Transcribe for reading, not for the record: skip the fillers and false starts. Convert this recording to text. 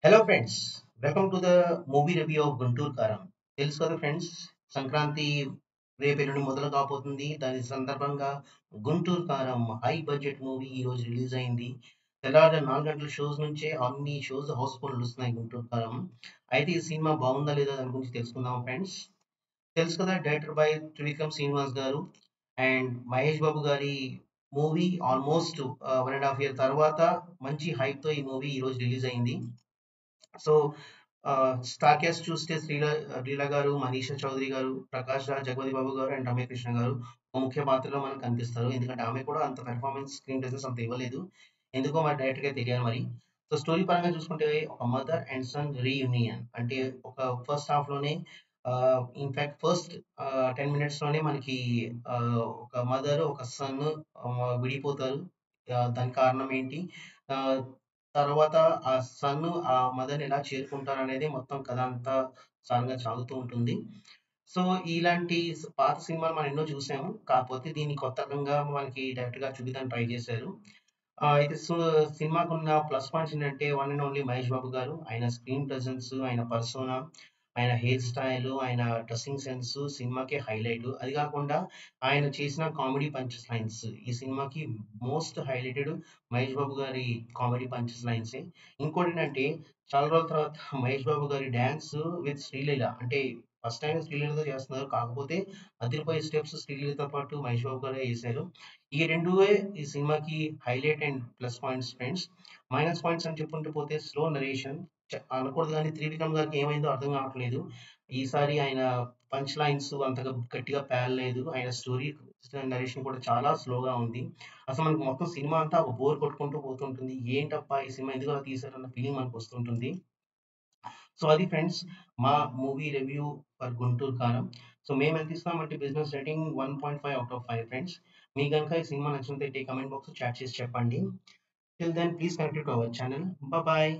Hello friends, welcome to the movie review of Guntur కారం. తెలుసు కదా ఫ్రెండ్స్, సంక్రాంతి రేపెల్లుండి మొదలు కాబోతుంది. దాని సందర్భంగా గుంటూరు కారం హై బడ్జెట్ మూవీ ఈ రోజు రిలీజ్ అయింది. తెల్లవారు 4 గంటల షోస్ నుంచే అన్ని షోస్ హౌస్ఫుల్ నడుస్తున్నాయి గుంటూరు కారం. అయితే ఈ సినిమా బాగుందా లేదా దాని గురించి తెలుసుకుందాం ఫ్రెండ్స్. తెలుసు కదా, డైరెక్టర్ బై త్రివిక్రమ్ శ్రీనివాస్ గారు అండ్ మహేష్ బాబు గారి మూవీ ఆల్మోస్ట్ 1.5 year తర్వాత మంచి హైప్ తో ఈ మూవీ ఈ రోజు రిలీజ్ అయింది. సో స్టార్ క్యాస్ట్ చూస్తే లీల గారు, మనీషా చౌదరి గారు, ప్రకాష్ రాజ్, జగపతి బాబు గారు అండ్ రమ్య కృష్ణ గారు ఒక ముఖ్య పాత్రలో మనకు కనిపిస్తారు. ఎందుకంటే ఆమె కూడా అంత పెర్ఫార్మెన్స్ స్క్రీన్ ప్రెసెన్స్ అంత ఇవ్వలేదు. ఎందుకో మరి డైరెక్ట్ గా తెలియాలి మరి. సో స్టోరీ పరంగా చూసుకుంటే ఒక మదర్ అండ్ సన్ రీయూనియన్ అంటే ఒక ఫస్ట్ హాఫ్ లోనే ఇన్ఫాక్ట్ ఫస్ట్ 10 minutes లోనే మనకి ఆ, ఒక మదర్ ఒక సన్ విడిపోతారు. దానికి కారణం ఏంటి? ఆ, తర్వాత ఆ సన్ ఆ మదర్‌ని ఎలా చేరుకుంటారనేది మొత్తం కథ అంతా సారంగా సాగుతూ ఉంటుంది. సో, ఇలాంటి పాత సినిమాలు మనం ఎన్నో చూసాము. కాకపోతే దీన్ని కొత్త రకంగా మనకి డైరెక్ట్‌గా చూపించడానికి ట్రై చేశారు. అయితే సినిమాకున్న ప్లస్ పాయింట్స్ ఏంటంటే one and only Mahesh Babu గారు. ఆయన స్క్రీన్ ప్రెజెన్స్, ఆయన పర్సోనా, ఆయన హెయిర్ స్టైలు, ఆయన డ్రెస్సింగ్ సెన్సు సినిమాకే హైలైటు. అది కాకుండా ఆయన చేసిన కామెడీ పంచెస్ లైన్స్ ఈ సినిమాకి మోస్ట్ హైలైటెడ్ మహేష్ బాబు గారి కామెడీ పంచెస్ లైన్సే. ఇంకోటేంటంటే చాలా రోజుల తర్వాత మహేష్ బాబు గారి డాన్స్ విత్ శ్రీలీల అంటే ఫస్ట్ టైమ్ శ్రీలీలతో చేస్తున్నారు. కాకపోతే అదిరిపోయే స్టెప్స్ శ్రీలీలతో పాటు మహేష్ బాబు గారే చేశారు. ఈ రెండువే ఈ సినిమాకి highlight and plus points friends. Minus points అని చెప్పుకుంటూ పోతే స్లో నరేషన్ అనకూడదు కానీ త్రివిక్రమ్ గారికి ఏమైందో అర్థం కావట్లేదు. ఈసారి ఆయన పంచ్ లైన్స్ అంతగా గట్టిగా పేలలేదు. ఆయన స్టోరీ నరేషన్ కూడా చాలా స్లోగా ఉంది. అసలు మనకు మొత్తం సినిమా అంతా ఒక బోర్ కొట్టుకుంటూ పోతుంటుంది. ఏంటబ్బా ఈ సినిమా ఎందుకు అలా తీశారన్న ఫీలింగ్ మనకు వస్తుంటుంది. సో అది ఫ్రెండ్స్ మా మూవీ రివ్యూ ఫర్ గుంటూరు కారం. సో మేము ఎంత ఇస్తామంటే బిజినెస్ రేటింగ్ 1.5/5 ఫ్రెండ్స్. మీకు కనుక ఈ సినిమా నచ్చినట్లయితే కామెంట్ బాక్స్ చాట్ చేసి చెప్పండి. Till then please connect to our channel. Bye.